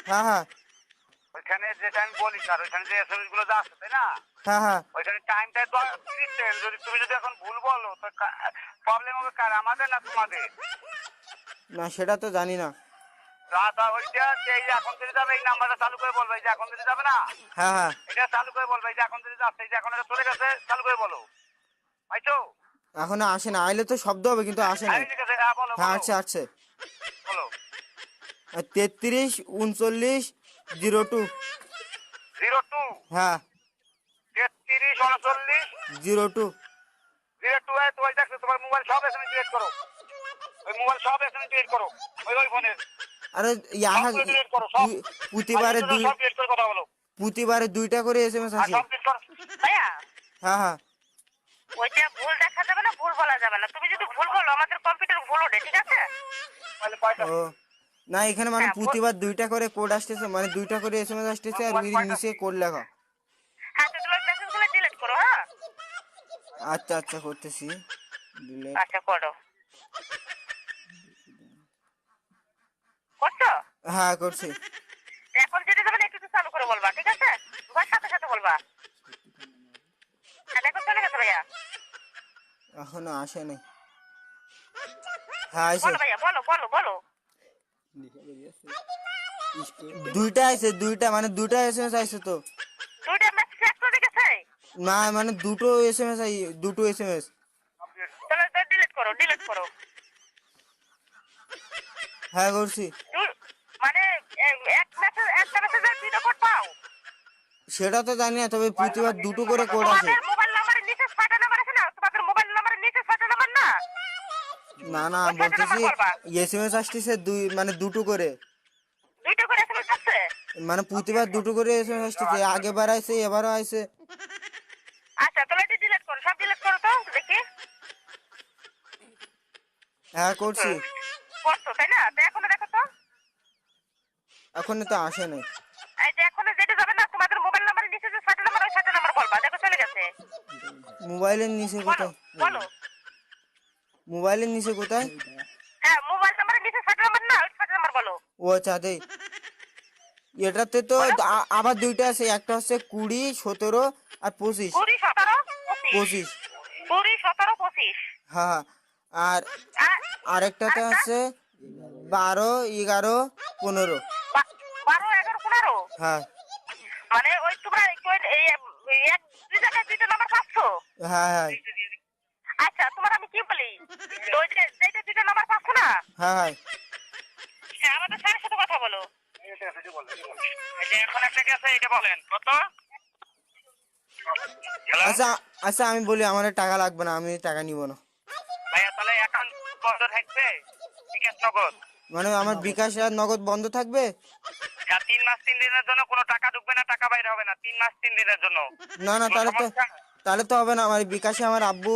হ্যাঁ হ্যাঁ ওইখানে যেটা আমি বলি স্যার, ওইখানে যে এসএমএস গুলো যা আছে তাই না, হ্যাঁ হ্যাঁ ওইখানে টাইমটা যদি তুমি যদি এখন ভুল বলো তো প্রবলেম হবে কার, আমাদের না তোমাদের? না সেটা তো জানি না। ওইটা এই যে এখন যদি যাবে এই নাম্বারটা চালু করে বলবে, এই যে এখন যদি যাবে না হ্যাঁ হ্যাঁ এটা চালু করে বলবে, এই যে এখন যদি যাচ্ছে, এই যে এখন এটা চলে গেছে চালু করে বলো, পাইছো? এখনো আসে না, আইলে তো শব্দ হবে কিন্তু আসে না। ঠিক আছে, হ্যাঁ বলো হ্যাঁ বলো আসছে আসছে। বলো। 33 39 02। 02 হ্যাঁ 33 39 02। 02 তো ওই দেখো তোমার মোবাইল সব এসএমএস ডিলিট করো, ওই মোবাইল সব এসএমএস ডিলিট করো, ওই ফোনের আরে ডিলিট করো সব, প্রতিবারে সব ডিলিট করে কথা বলো। প্রতিবারে 2টা করে এসএমএস আর আসে। সব ডিলিট করো ভাইয়া হ্যাঁ হ্যাঁ ওইটা ভুল দেখা যাবে না, ভুল বলা যাবে না। তুমি যদি ভুল বলো আমাদের কম্পিউটার ভুল ওঠে, ঠিক আছে? তাহলে কয়টা? ও না এখানে মানে হ্যাঁ, প্রতিবার 2টা করে কোড আসতেছে, মানে 2টা করে এসএমএস আসতেছে আর ওই নিচে কোড লেখা। হ্যাঁ, তো তুমি মেসেজগুলো ডিলিট করো। হ্যাঁ আচ্ছা আচ্ছা করতেছি। ডিলিট। আচ্ছা করো। করছো? হ্যাঁ করছি। এখন যেটা যাবে একটু চালু করে বলবা, ঠিক আছে? তোমার সাথে সাথে বলবা। হ্যাঁ দেখো চলে গেছে ভাইয়া। এখনো আসে নাই। হ্যাঁ আসে। বলো ভাইয়া, বলো বলো বলো। 2টা আছে, 2টা মানে 2টা এসএমএস আইছে তো। দুইটা মেসেজ এক করে গেছে। না মানে দুটো এসএমএস আই, দুটো এসএমএস। চলো ডিলিট করো, ডিলিট করো। হ্যাঁ করছি। মানে একটা মেসেজে দুইটা কোড পাও? সেটা তো জানি না, তবে প্রতিবার 2টো করে কোড আসে। তোমাদের মোবাইল নাম্বারের নিচে 6টা নাম্বার আছে না? তোমাদের মোবাইল নাম্বারের নিচে 6টা নাম্বার না? না না বলতেছি এসএমএস আসতেছে মানে 2টো করে, দুইটা করে এসএমএস আসছে। মানে প্রতিবার 2টো করে এসএমএস আসতেছে। আগেবার আইছে এবারও আইছে। আচ্ছা তাহলে এটা ডিলিট করো, সব ডিলিট করো তো দেখি। হ্যাঁ করছি। করছো তাই না? তো এখন দেখো তো। এখন তো আসে নাই। এই যে এখন যেটা যাবে না তোমাদের মোবাইল নাম্বারের নিচে যে 6টা নাম্বার, ওই 6টা নাম্বার বলবা। দেখো চলে গেছে। মোবাইলের নিচে বলো কোথায়? বলো। মোবাইলের নিচে কোথায়? হ্যাঁ মোবাইল নাম্বারের নিচে 6টা নাম্বার না, ওই 6টা নাম্বার বলো। ও আচ্ছা দেই। এটাতে তো আবার 2টা আছে, একটা হচ্ছে 20 17 আর 25। 20 17 25। 25। 20 17 25। হ্যাঁ আর আরেকটাতে আছে 12 11 15। 12 11 15। হ্যাঁ মানে ওই তোমরা এই এক দুই জায়গায় দুইটা নাম্বার পাচ্ছো? হ্যাঁ হ্যাঁ আচ্ছা তোমার আমি কি বলি, ওই যে যেটা দুইটা নাম্বার পাচ্ছ না, হ্যাঁ হ্যাঁ হ্যাঁ আমাদের স্যারের সাথে কথা বলো। এই যে এখন একটা গেছে, এটা বলেন কত? হ্যালো আচ্ছা আচ্ছা আমি বলি আমার টাকা লাগবে না, আমি টাকা নিব না। ভাইয়া, তাহলে অ্যাকাউন্ট বন্ধ থাকবে বিকাশ নগদ? মানে আমার বিকাশ আর নগদ বন্ধ থাকবে? হ্যাঁ, 3 মাস 3 দিনের জন্য কোনো টাকা ঢুকবে না, টাকা বাইরে হবে না 3 মাস 3 দিনের জন্য। না না কোনো সমস্যা? তাহলে তো হবে না। আমার বিকাশে আমার আব্বু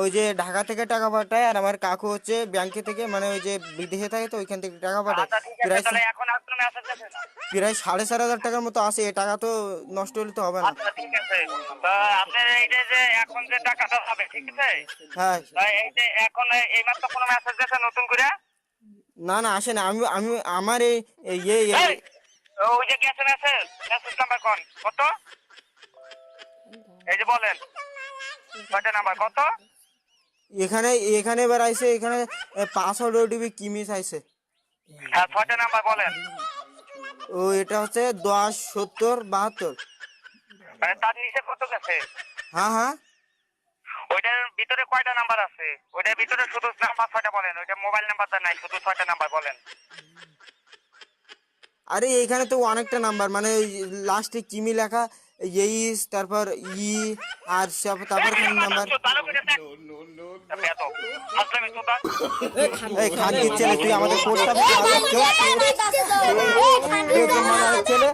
ওই যে ঢাকা থেকে টাকা পাঠায়, আর আমার কাকু হচ্ছে ব্যাংকে থেকে, মানে ওই যে বিদেশে থাকে তো ওইখান থেকে টাকা পাঠায়। আচ্ছা ঠিক আছে, প্রায় তাহলে এখন আর কোনো মেসেজ আছে না? প্রায় 4,500 টাকার মতো আছে। এই টাকা তো নষ্ট হলে তো হবে না। আচ্ছা ঠিক আছে, তো আপনার এই যে এখন যে টাকাটা হবে, ঠিক আছে? হ্যাঁ এই যে এখন এই মাত্র কোনো মেসেজ আছে নতুন করে? না না আসে না। আমি আমি আমার এই এই এই, ওই যে গেছে মেসেজ, মেসেজ নাম্বার কত? এই যে বলেন কয়টা নাম্বার কত? এখানে এখানে এবার আইছে, এখানে পাসওয়ার্ড ওটিপি কি মিস আইছে। হ্যাঁ 6টা নাম্বার বলেন। ও এটা হচ্ছে 10 70 72। মানে তার নিচে কত গেছে? হ্যাঁ হ্যাঁ ওইটার ভিতরে কয়টা নাম্বার আছে? ওইটার ভিতরে শুধু নাম্বার 6টা বলেন, ওইটা মোবাইল নাম্বারটা নাই, শুধু 6টা নাম্বার বলেন। আরে এইখানে তো অনেকটা নাম্বার, মানে লাস্টে কিমি লেখা এইস, তারপর ই আর সব, তারপর নাম্বার। এই খানকির ছেলে, তুই আমাদের কোর্সটা ছেলে